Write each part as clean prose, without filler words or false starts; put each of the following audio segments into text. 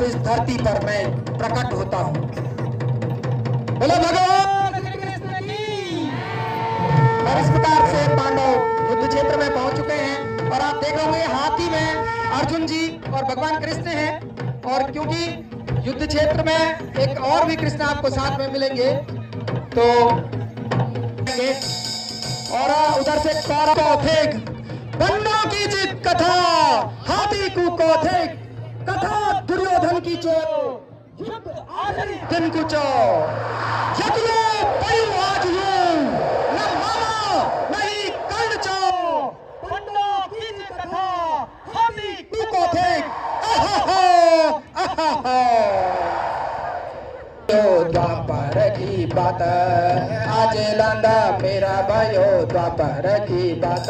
इस धरती पर मैं प्रकट होता हूँ। बोलो भगवान श्री कृष्ण की। और इस प्रकार से पांडव युद्ध क्षेत्र में पहुंच चुके हैं और आप देखोगे हाथी में अर्जुन जी और भगवान कृष्ण हैं। और क्योंकि युद्ध क्षेत्र में एक और भी कृष्ण आपको साथ में मिलेंगे तो और उधर से कौथिक बंदों की जीत कथा, हाथी को कौथिक कथा, दुर्योधन की चो दिन कुचो यज्ञो पयु आज यो न मामा नहीं कर्ण चो, बंदों की जीत कथा, हाथी को कौथिक द्वापर की बात आज लंदा मेरा भयो द्वापर की बात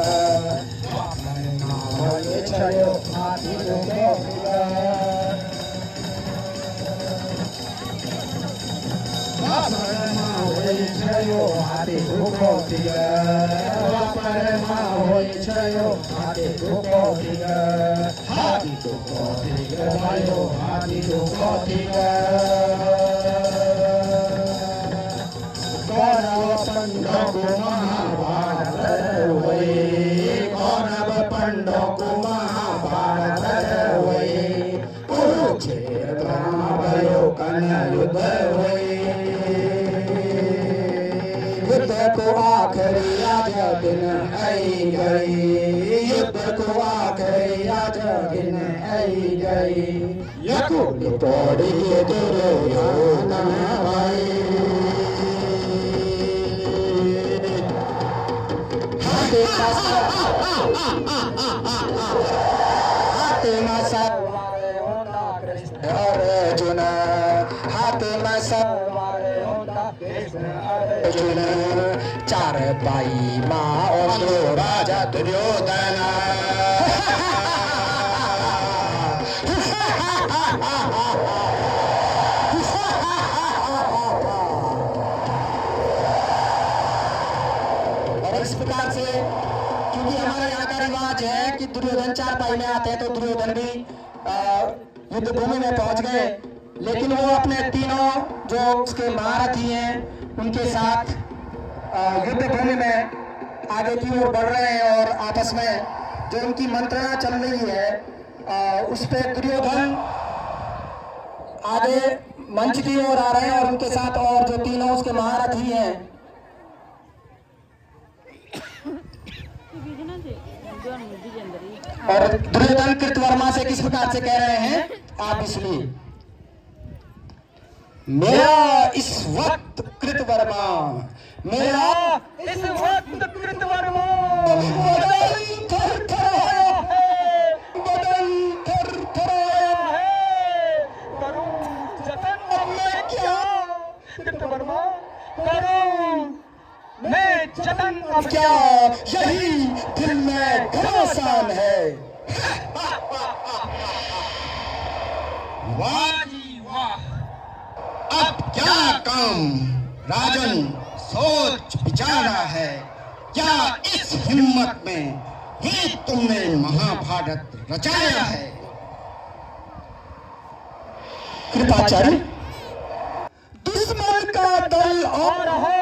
पंडों को महाभारत हुए, कुरुक्षेत्र भयो कन्या युद्ध हुए। युद्ध को आखिरी आज दिन आई गई, युद्ध को आखिरी आज दिन आई गई। यकुल पौड़ी दुर्योधन भाई अर्जुन हाथ में सब अर्जुन चार भाई माँ और दो राजा दुर्योधन। और इस प्रकार से क्योंकि हमारे यहाँ का रिवाज है कि दुर्योधन चार भाई में आते हैं तो दुर्योधन भी युद्ध भूमि में पहुंच गए, लेकिन वो अपने तीनों जो उसके महारथी हैं उनके साथ युद्ध भूमि में आगे की ओर बढ़ रहे हैं और आपस में जो उनकी मंत्रणा चल रही है उस पे दुर्योधन आगे मंच की ओर आ रहे हैं और उनके साथ और जो तीनों उसके महारथी हैं और दुर्योधन कृतवर्मा से किस प्रकार से कह रहे हैं आप इसलिए। मेरा इस वक्त कृतवर्मा, मेरा इस वक्त कृतवर्मा बदन थरथराया है, बदन थरथराया है। करूं जतन मैं क्या कृतवर्मा करूं मैं जतन अब क्या, यही दिल में घमासान है। वाह जी वाह, अब क्या काम राजन सोच विचारा है, क्या इस हिम्मत में ही तुमने महाभारत रचाया है। कृपाचार्य दुश्मन का दल आ रहा,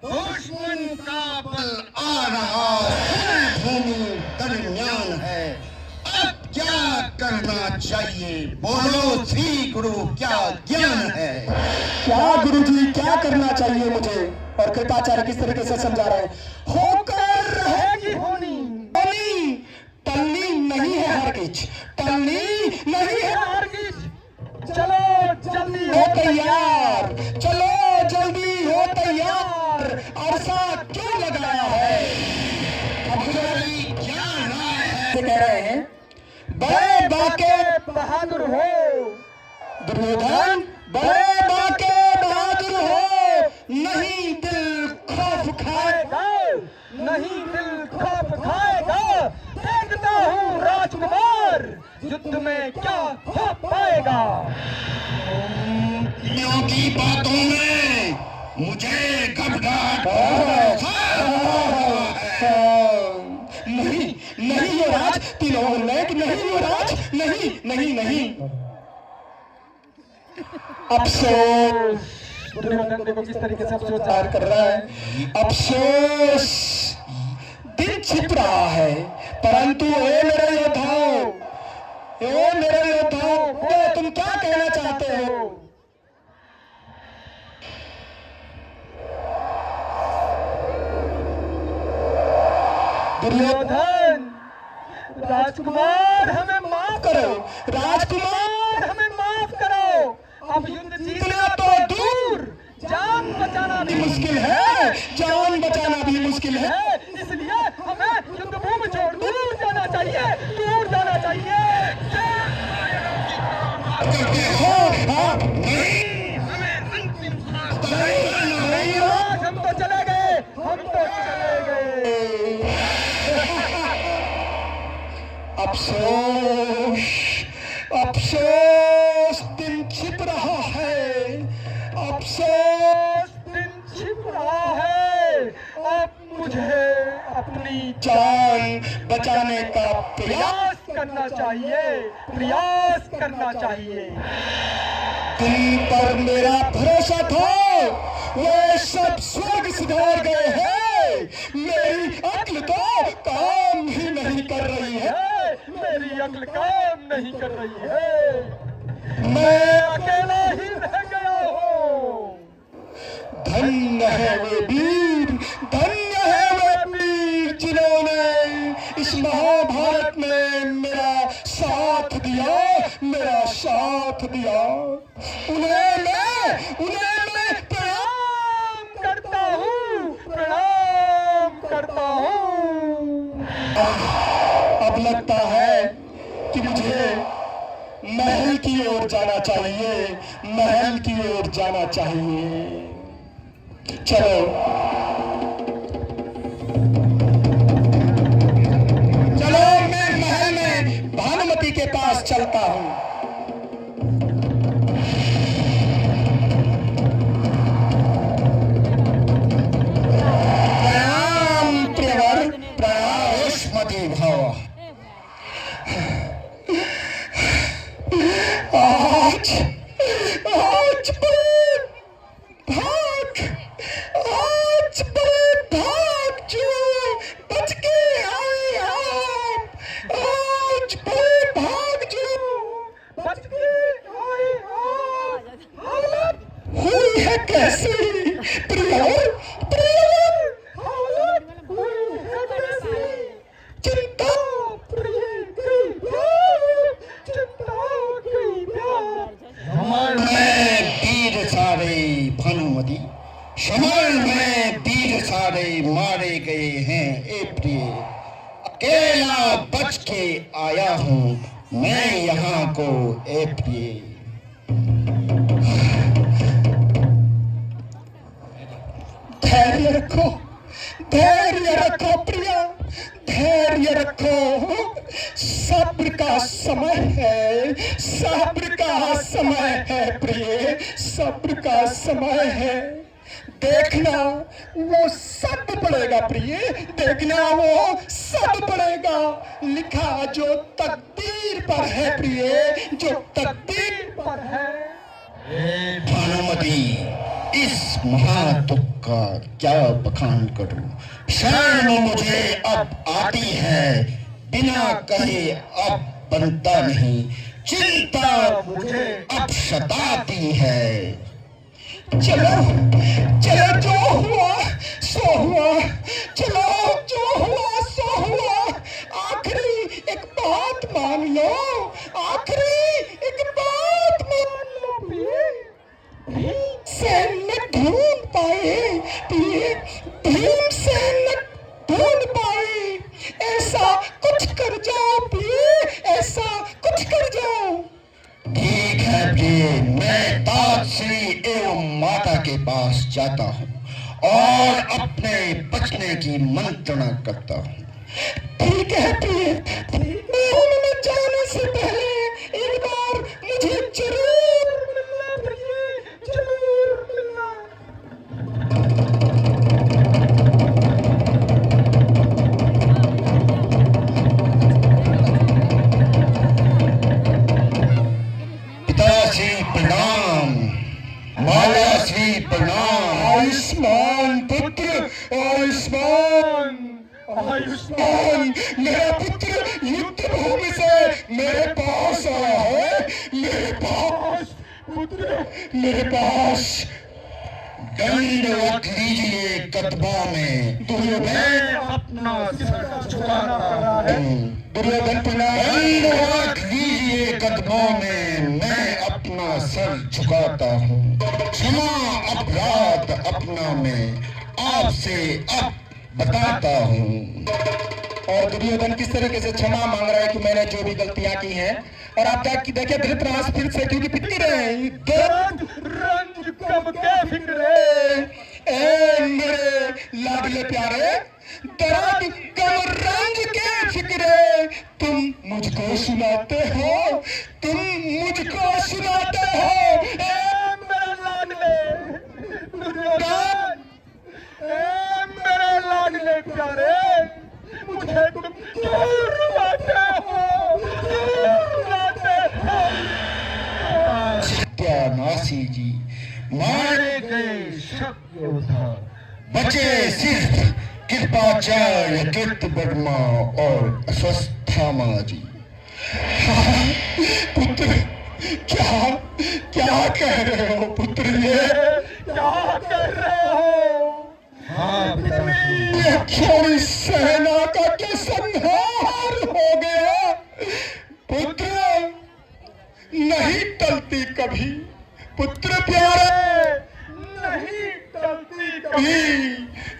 दुश्मन का बल आ रहा, भूमि दरमियान है, अब क्या करना चाहिए बोलो श्री गुरु क्या ज्ञान है। क्या गुरुजी क्या करना चाहिए मुझे। और कृपाचार्य किस तरीके से समझा रहे हैं, होकर रहेगी होनी, होनी टलनी नहीं है हरगिज, टलनी नहीं है हरगिज। चलो जल्दी हो तैयार, चलो जल्दी हो तैयार, अरसा क्यों लगाया है। अब क्या राय है कह रहे हैं बड़े बाके बहादुर हो दुर्योधन, बड़े बाके बहादुर हो, नहीं दिल खौफ खाएगा, नहीं दिल खौफ खाएगा। देखता हूँ राजकुमार युद्ध में क्या हो पाएगा। की बातों में मुझे घबराहट नहीं नहीं युवराज, तीनों नहीं युवराज, नहीं नहीं नहीं। अफसोस, दुर्योधन देखो किस तरीके से अफसोस प्यार कर रहा है। अफसोस दिन छिप रहा है, परंतु ए मेरे योद्धाओं, ए मेरे योद्धाओं, बोलो तुम क्या कहना चाहते हो? दुर्योधन, राजकुमार हमें माफ करो, राजकुमार हमें माफ करो। अब युद्ध जीतना तो दूर, जान बचाना भी मुश्किल है, जान बचाना भी मुश्किल है। है। इसलिए हमें युद्ध भूमि छोड़ दूर जाना चाहिए, दूर जाना चाहिए। हाँ, नहीं, आज हम तो चले गए, हम तो चले गए। अफसोस, अफसोस दिन छिप रहा है, अफसोस दिन छिप रहा है। अब मुझे अपनी जान बचाने का प्रयास प्रयास करना चाहिए, प्रयास करना चाहिए। तुम पर मेरा भरोसा था, वे सब स्वर्ग सिधार गए हैं। मेरी अक्ल तो काम ही नहीं कर रही है, मेरी अक्ल काम नहीं कर रही है। मैं अकेला ही रह गया हूँ। धन्य है वे वीर, धन्य है वे वीर जिन्होंने इस महाभारत में मेरा साथ दिया, मेरा साथ दिया। उन्हें मैं प्रणाम करता हूँ, प्रणाम करता हूँ। अब लगता है कि मुझे महल की ओर जाना चाहिए, महल की ओर जाना चाहिए। चलो चलो, मैं महल में भानुमति के पास चलता हूँ। प्रणाम प्रियवर, प्रणाम। युष्मति भव। आज बड़े भाग, आज बड़े भाग जो बच के आए आप, आज बड़े भाग जो बच के आए आप। हालत हुई है कैसी प्रियवर, प्रियवर हालत हुई है कैसी? चिंता प्रिय की प्यार, चिंता की प्यार। मैं वीर सारे भानुमति, समर में वीर सारे मारे गए हैं ए प्रिय। अकेला बच के आया हूँ मैं यहाँ को ए प्रिय। धैर्य रखो, धैर्य रखो प्रिया, धैर्य रखो। सब्र का समय है, सब्र का समय है प्रिय, सब्र का समय है। देखना वो सब पड़ेगा प्रिय, देखना वो सब पड़ेगा। लिखा जो तकदीर पर है प्रिय, जो तकदीर पर है। भानुमति, इस महादुख का क्या बखान करूं। शर्म मुझे अब आती है, बिना कहे अब बनता नहीं। चिंता मुझे अब सताती है। चलो चलो, जो हुआ सो हुआ, चलो जो हुआ सो हुआ। आखिरी एक बात मान लो, आखिरी एक बात मान लो भीमसेन न ढूंढ पाए, भीमसेन न ढूंढ पाए। ऐसा कुछ कर जाओ प्रिय, ऐसा कुछ कर जाओ। ठीक है प्रिय, मैं ताजश्री एवं माता के पास जाता हूँ और अपने बचने की मंत्रणा करता हूँ। ठीक है प्रिय, महल में जाने से पहले एक बार मुझे जरूर मिलना प्रिय, जरूर मिलना। पिताजी प्रणाम। आयुष्मान पुत्र, आयुष्मान, आयुष्मान। मेरा पुत्र युद्ध भूमि से मेरे पास आया है, मेरे पास, पुत्र, मेरे पास। दंडवत लीजिए कदमों में दुर्योधन। मैं अपना सिर झुकाना पड़ा है। दुर्योधन दंडवत लीजिए कदमों में, मैं अपना सर झुकाता हूँ। क्षमा अपराध अपना मैं आपसे अब बताता हूँ। और दुर्योधन किस तरीके से क्षमा मांग रहा है कि मैंने जो भी गलतियां की हैं। और आप देखिए धृतराष्ट्र फिर से क्योंकि पिटी रहे दर्द रंज कब के फिक्रे, ए मेरे लाडले प्यारे, दर्द कब रंज के फिक्रे, तुम मुझको सुनाते हो, तुम मुझको सुनाते हो। ए मेरे लाडले दुर्योधन, ए मेरे लाडले प्यारे, मुझे तुम क्यों रुलाते हो, क्यों रुलाते हो? सत्यानाशी जी मारे गए शक योद्धा, बचे सिर्फ कृपाचार्य कीर्तिवर्मा और अश्वत्थामा जी। पुत्र क्या क्या कह रहे हो पुत्र, ये क्या कर रहे हो? हाँ ये छोड़ी सेना का क्या संहार हो गया। पुत्र नहीं टलती कभी, पुत्र प्यारे नहीं टलती कभी,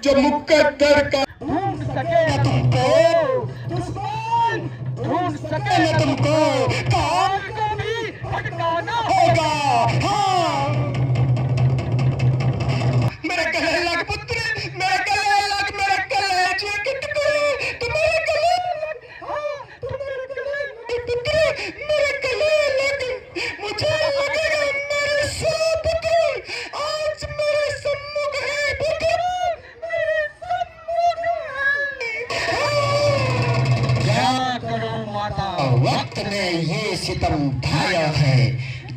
जो मुकद्दर का ढूंढ सके न तुमको, दुश्मन, ढूंढ सके न तुमको काम को भी भटकाना होगा। हाँ मेरे गले लग पुत्र, मेरे गले लग, मेरे गले जी के टुकड़े, तुम्हारे गले लग, हाँ तुम्हारे गले लग पुत्र, मेरे गले लग, मुझे लगेगा मेरे सौ पुत्र आज मेरे सम्मुख है पुत्र, मेरे सम्मुख है। क्या करो माता, वक्त ने ये सितम ढाया है,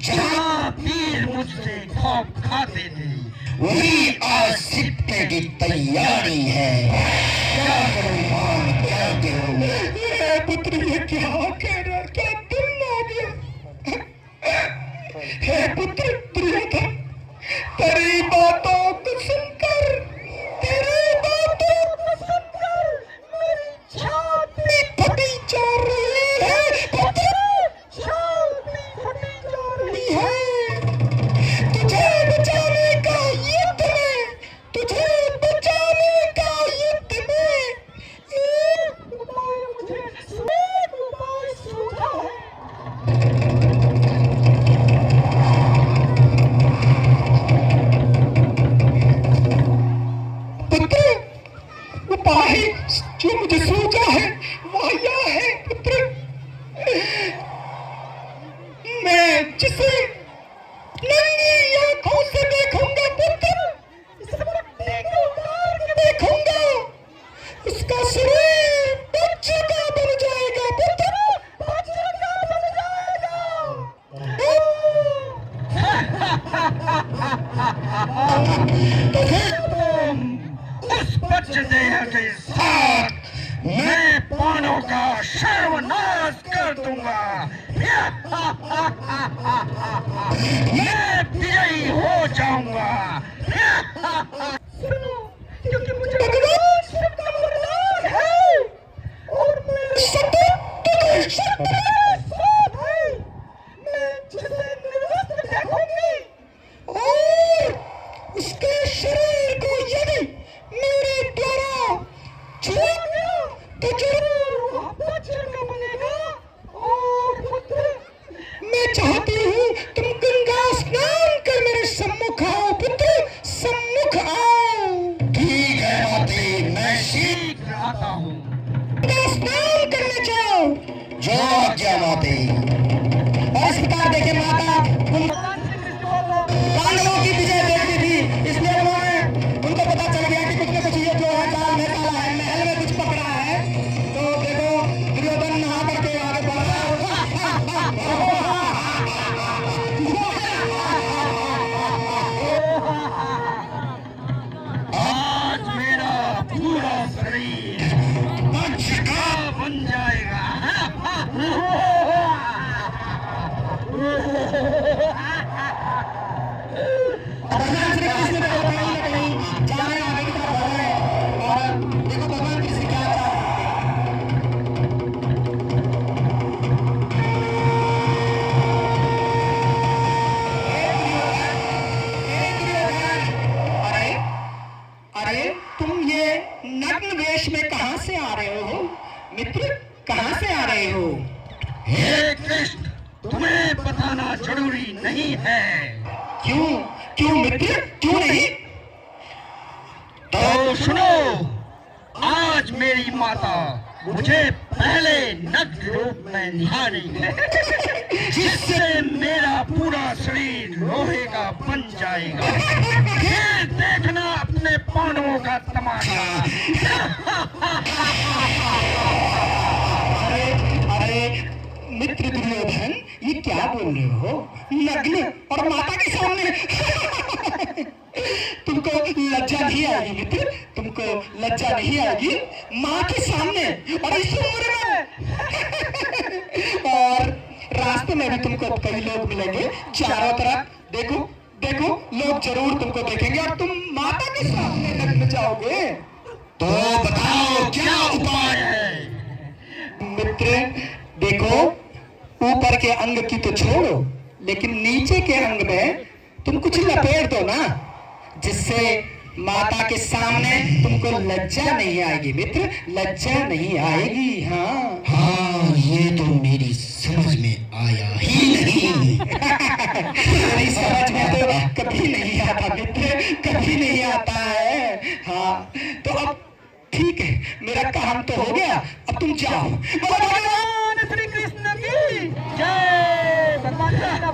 जहाँ पीर मुझसे खौफ खाते थे, वही आज सिक्के की तैयारी है। क्या करूं मान, क्या करूं? ये पुत्र ये क्या कह रहा है, क्या दिन आ गया। हे पुत्र दुर्योधन, तेरी बातों को सुनकर, तेरी बातों को सुनकर मेरी छाती फटी जा रही है पुत्र, छाती फटी जा रही है। तुझे बचाने का युद्ध में, तुझे बचाने का युद्ध में एक उपाय मुझे, एक उपाय सूझा है। पुत्र उपाय जो मुझे सूझा है वह यह है पुत्र, मैं जिसे नंगी आंखों से देखूंगा पुत्र, इस मिट्टी को उतार के देखूंगा, उसका शरीर बच्चे का बन जाएगा पुत्र, बच्चे का बन जाएगा। तो फिर उस बच्चे देह के साथ मैं पानों का सर्वनाश कर दूंगा। मैं विजयी हो जाऊंगा। सुनो, क्योंकि मुझे भगवान शिव का वरदान है और मेरे साथ है। मैं जिसे निर्वस्त्र देखूंगी और उसके शरीर को यदि मेरे द्वारा छुआ गया तो जरूर वह बच्चे का बनेगा। और पुत्र, मैं चाहती हूँ तुम गंगा स्नान कर मेरे सम्मुख आओ पुत्र, सम्मुख आओ। ठीक है माते, मैं शीघ्र आता हूँ। गंगा स्नान करने जाओ, जो आज्ञा माते। और इस प्रकार देखिए माता उन पांडवों की विजय देखती थी, इसलिए उन्होंने, उनको पता चल गया कि कुछ न कुछ ये जो है काल में काला है, महल में कुछ पकड़ा है। तो देखो दुर्योधन नहा करके आगे बढ़ रहा है। मित्र कहाँ से आ रहे हो? हे कृष्ण, तुम्हें बताना जरूरी नहीं है। क्यों क्यों मित्र, क्यों नहीं? तो सुनो, आज मेरी माता मुझे पहले नग्न रूप में निहारी है, जिससे मेरा पूरा शरीर लोहे का बन जाएगा। ये देखना अपने पांडवों का तमाशा। अरे अरे मित्र दुर्योधन, ये क्या बोल रहे हो? नग्न और माता के सामने? तुमको लज्जा नहीं आएगी मित्र? तुमको लज्जा नहीं आएगी माँ के सामने और इस उम्र में? और रास्ते में भी तुमको कई लोग मिलेंगे चारों तरफ। देखो देखो, लोग जरूर तुमको देखेंगे और तुम माता के सामने नग्न जाओगे। तो बताओ क्या उपाय है? मित्र देखो, ऊपर के अंग की तो छोड़ो, लेकिन नीचे के अंग में तुम कुछ लपेट दो ना, जिससे माता के सामने तुमको लज्जा नहीं आएगी मित्र, लज्जा नहीं आएगी। हाँ हाँ, ये तो मेरी समझ में आया ही नहीं। मेरी समझ में तो कभी नहीं आता मित्र, कभी नहीं आता है। हाँ तो अब ठीक है, मेरा काम तो हो गया, अब तुम जाओ। भगवान श्री कृष्ण की जय। भगवान कृष्ण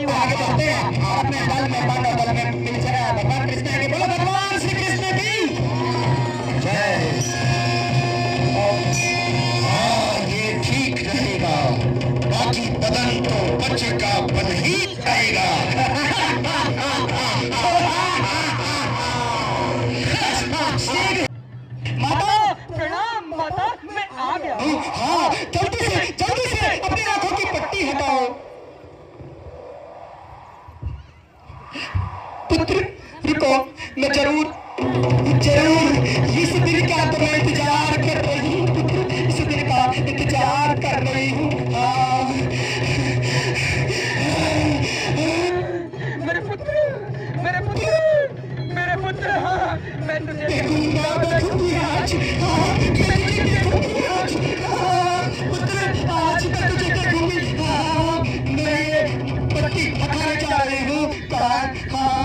आगे बढ़ते हैं और अपने दल में पांडव दल में मिल जाए। भगवान कृष्ण आगे बोलो, भगवान श्री कृष्ण की जय। ये ठीक रहेगा, बाकी बदन तो बच्चे का बन ही जाएगा। माता प्रणाम माता, मैं आ गया। हाँ, जल्दी से अपनी आंखों की पट्टी हटाओ। पुत्र रुको, मैं जरूर इस दिन का तो मैं इंतजार कर रही हूँ पुत्र, इस दिन का इंतजार कर रही हूँ। मेरे पुत्र, हाँ, मैं तुझे देखूंगा आज, हाँ, मैं तुझे देखूंगी आज, हाँ, पुत्र आज मैं तुझे देखूंगी। हाँ, मैं पट्टी हटाने जा रही हूँ। हाँ,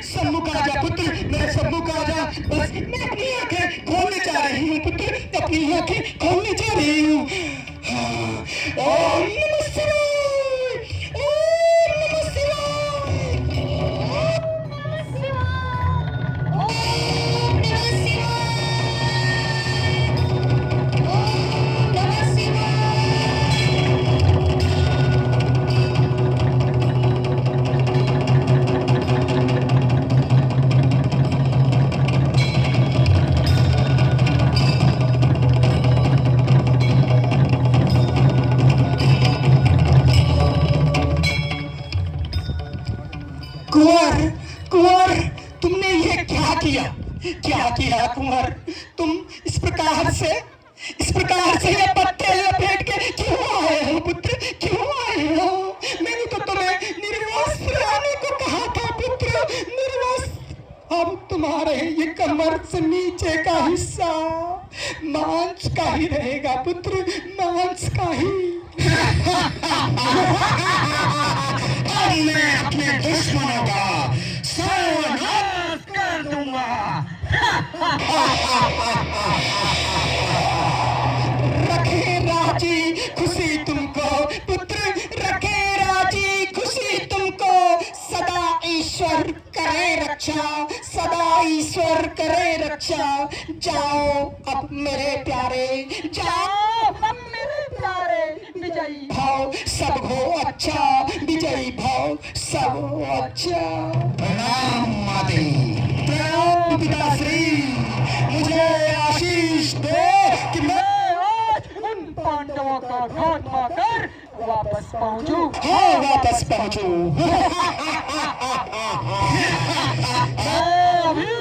सम्मुख आ जा पुत्र, मेरे सम्मुख आ जा। बस मैं अपनी आंखें खोलने जा रही हूँ पुत्र, अपनी आंखें खोलने जा रही हूँ। हाँ, ओम नमः शिवाय, ओम नमः शिवाय। कुंवर, तुमने ये क्या किया कुंवर? तुम इस प्रकार से ये पत्ते लपेट के क्यों आए हो पुत्र, क्यों आए हो? मैंने तो तुम्हें निर्वस्त्र आने को कहा था पुत्र, निर्वस्त्र। अब तुम्हारे ये कमर से नीचे का हिस्सा मांस का ही रहेगा पुत्र, मांस का ही। अब मैं अपने दुश्मनों का सर्वनाश कर दूंगा। रखे राजी खुशी तुमको पुत्र, रखे राजी खुशी तुमको। सदा ईश्वर करे रक्षा, सदा ईश्वर करे रक्षा। जाओ अब मेरे प्यारे, जाओ अब मेरे प्यारे। विजयी भाव सब हो अच्छा, विजयी भाव सब हो अच्छा। प्रणाम माते। प्रणाम पिताश्री, मुझे आशीष दो कि मैं उन पांडवों का खात्मा कर वापस पहुंचू। हाँ वापस पहुंचू। मैं अभी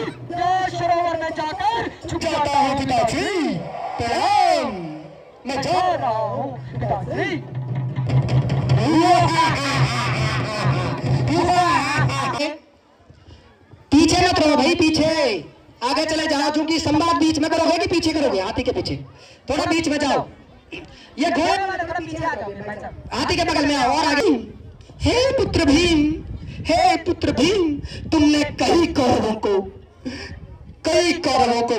सरोवर में जाकर छुप जाता हूँ पिताश्री, प्रणाम। मैं जा रहा हूँ पिताश्री। पीछे मत रहो भाई, पीछे आगे चले जाओ, क्योंकि संवाद बीच में करोगे कि पीछे करोगे? हाथी के पीछे, थोड़ा बीच में जाओ। ये घोड़े हाथी के बगल में आओ और आगे। हे पुत्र भीम, हे पुत्र भीम, तुमने कई कौरवों को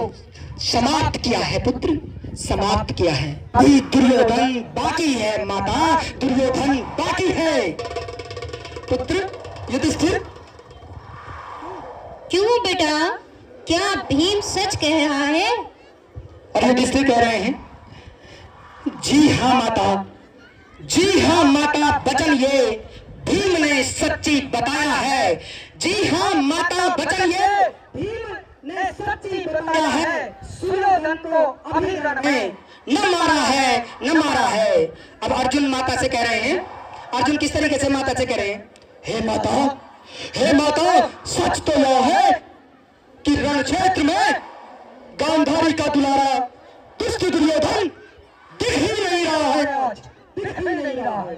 समाप्त किया है पुत्र, समाप्त किया है। अभी दुर्योधन बाकी है माता, दुर्योधन बाकी है। पुत्र युधिष्ठिर। क्यों बेटा, क्या भीम सच कह रहा है? और युधिष्ठिर कह रहे हैं, जी हाँ माता, जी हाँ माता, वचन ये भीम ने सच्ची बताया है। जी हाँ माता, वचन ये भीम ने सच्ची बताया है। सुयोधन को अभी रण में न मारा है, न मारा है। अब अर्जुन माता से कह रहे हैं, अर्जुन किस तरीके से माता से कह रहे हैं, हे माता, हे माता, सच तो यह है कि रण क्षेत्र में गांधारी का दुलारा दुष्ट दुर्योधन दिख ही नहीं रहा है, दिख ही नहीं रहा है।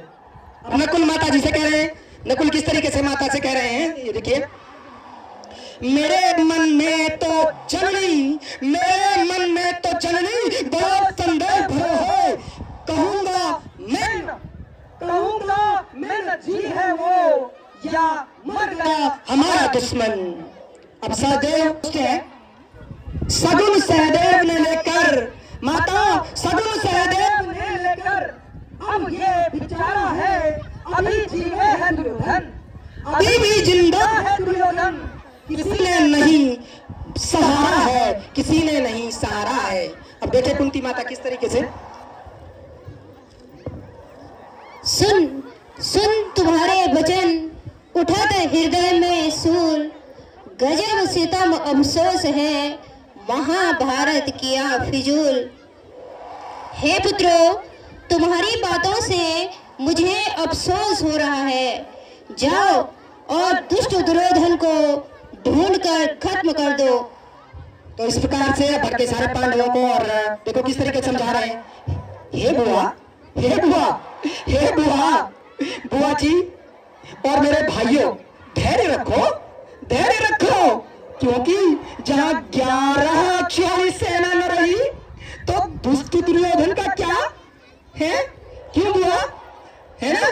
अब नकुल माता जी से कह रहे हैं, नकुल किस तरीके से माता से कह रहे हैं, ये देखिए, मेरे मन में तो जननी, मेरे मन में तो जननी बड़ा संदेह भरा है। कहूंगा मैं न जी है वो या मर गया हमारा दुश्मन। अब सहदेव है, सगुन सहदेव ने लेकर माता, सगुन सहदेव ने लेकर अब ये बिचारा है, अभी जीवे है दुर्योधन, अभी भी जिंदा है दुर्योधन। किसी ने नहीं सहारा है, किसी ने नहीं सहारा है। अब देखे कुंती माता किस तरीके से, सुन सुन तुम्हारे वचन, उठत हृदय में सूल, गजब सितम अफसोस है, महाभारत किया फिजूल। हे पुत्रों, तुम्हारी बातों से मुझे अफसोस हो रहा है। जाओ और दुष्ट दुर्योधन को ढूंढकर खत्म कर दो। तो इस प्रकार से भटके सारे पांडवों को, और देखो किस तरीके से समझा रहे हैं, हे बुआ, हे बुआ, हे बुआ, बुआ जी और मेरे भाइयों, धैर्य रखो, धैर्य रखो, क्योंकि जहां 11 अक्षौहिणी सेना न रही तो दुष्ट दुर्योधन का क्या है? क्यों बुआ, है ना?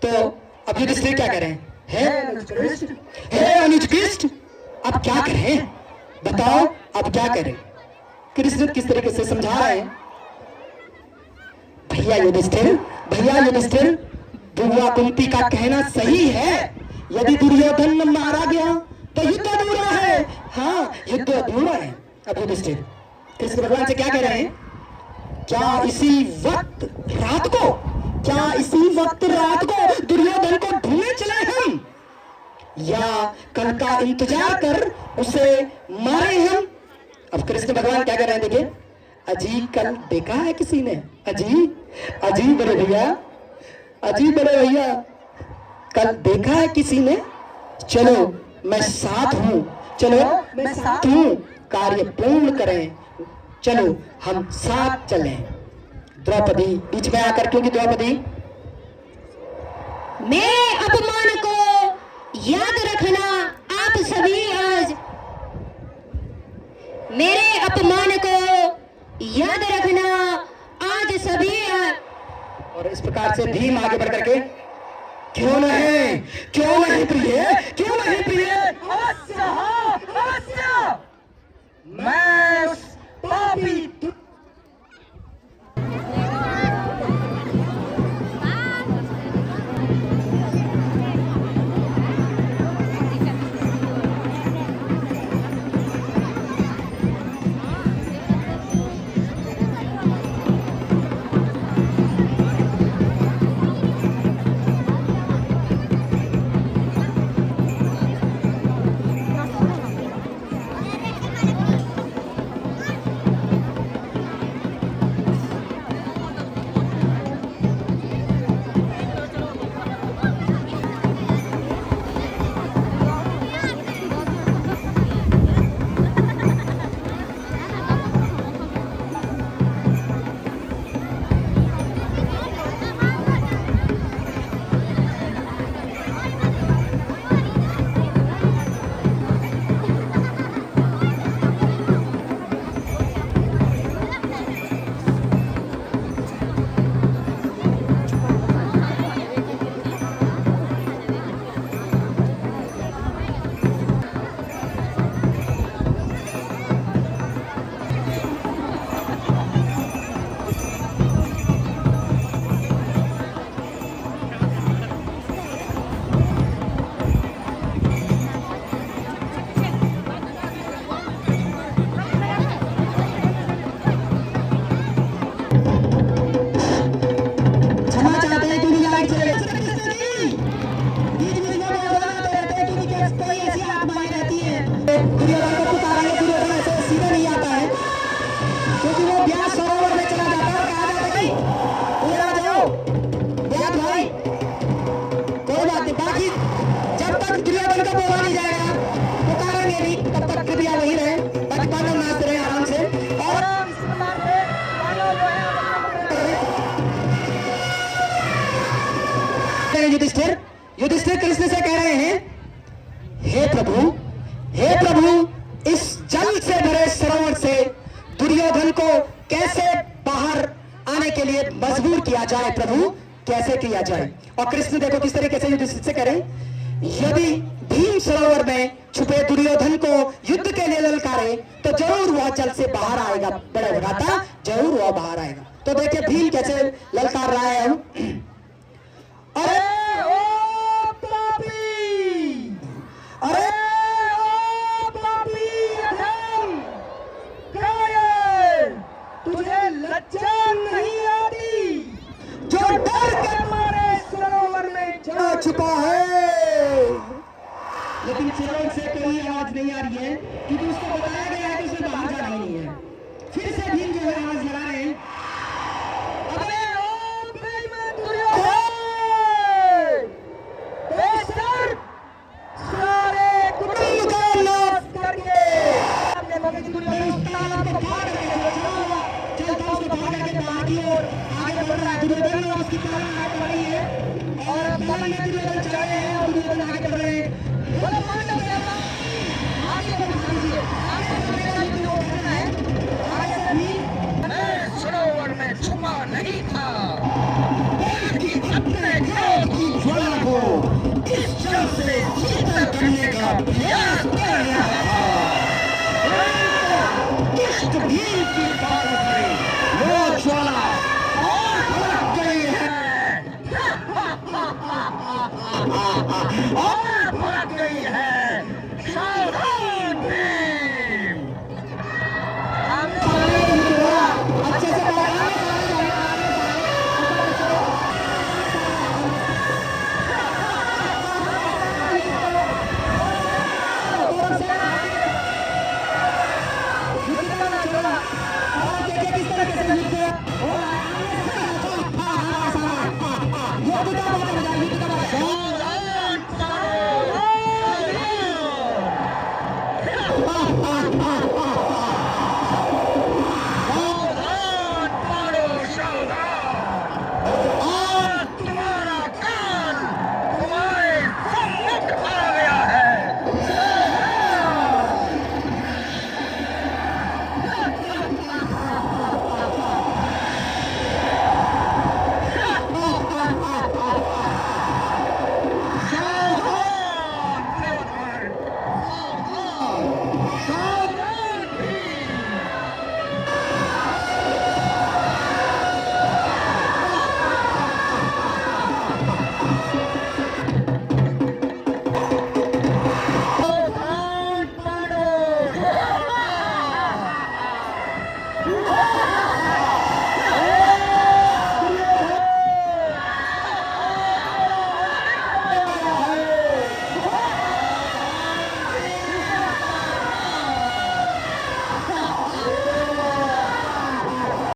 तो अब युधिष्ठिर क्या करें, हे अनुज कृष्ण, अब क्या करें बताओ, अब क्या करें? कृष्ण किस तरीके से समझा रहे हैं, भैया युधिष्ठिर, भैया युधिष्ठिर, बुआ कुंती का कहना सही है। यदि दुर्योधन मारा गया तो युद्ध अधूरा है। हाँ, युद्ध अधूरा है। अब युधिष्ठिर कृष्ण भगवान से क्या कह रहे हैं, क्या इसी वक्त रात को, क्या इसी वक्त रात को दुर्योधन को ढूंढने चले हम, या कल का इंतजार कर उसे मारे हम? अब कृष्ण भगवान क्या कर रहे हैं, देखिए, अजी कल देखा है किसी ने, अजी अजी बड़े भैया, अजी बड़े भैया, कल देखा है किसी ने? चलो मैं साथ हूं, चलो मैं साथ हूं, कार्य पूर्ण करें, चलो हम साथ चलें। द्रौपदी बीच में आकर, क्योंकि द्रौपदी, मेरे अपमान को याद रखना आप सभी आज, मेरे अपमान को याद रखना आज सभी आज। और इस प्रकार से भीम आगे बढ़ करके, क्यों नहीं, क्यों नहीं प्रिय, क्यों नहीं प्रिय, अवश्य हाँ, अवश्य मैं उस पापी युधिष्ठिर कृष्ण से कह रहे हैं, हे प्रभु, इस जल से भरे सरोवर से दुर्योधन को कैसे बाहर आने के लिए मजबूर किया जाए प्रभु, कैसे किया जाए। और कृष्ण देखो किस तरीके से युधिष्ठिर से कह रहे हैं, यदि भीम सरोवर में छुपे दुर्योधन को युद्ध के लिए ललकारे तो जरूर वह जल से बाहर आएगा, बड़े भ्राता जरूर वह बाहर आएगा। तो देखिए भीम कैसे ललकार रहा है। अरे ओ पापी, अरे ओ पापी अधम, क्या ये तुझे लज्जा नहीं आती जो डर के मारे सरोवर में जा छुपा है। लेकिन सरोवर से कोई आवाज नहीं आ रही है क्योंकि उसको बताया गया है कि उसे बाहर जाना नहीं है। फिर से भीम जो है आवाज लगा रहे हैं, अबे ओ भीम दुर्योधन, बेशर्म सारे कुटुंब को नाश करके हमने मगज दुर्योधन उस तालाब को पार करके चलता उसको पार करके बाहर की ओर आगे बढ़ रहा है। दुर्योधन और उसकी तालाब आगे बढ़ रही है और अब तालाब में दुर्योधन जा रहे हैं और दुर्योधन आगे बढ़ रहे हैं। बोलो पांडव सेना आगे बढ़िए, आगे बढ़ेगा युद्ध हो रहा है। आगे बढ़िए, मैं सरोवर में छुपा नहीं था, बल्कि अपने क्रोध की ज्वाला को इस जल से शीतल करने का प्रयास कर रहा था। दुष्ट भीम की बातों से वो ज्वाला और भड़क गई है, और भड़क गई है। सावधान भीम। अच्छे से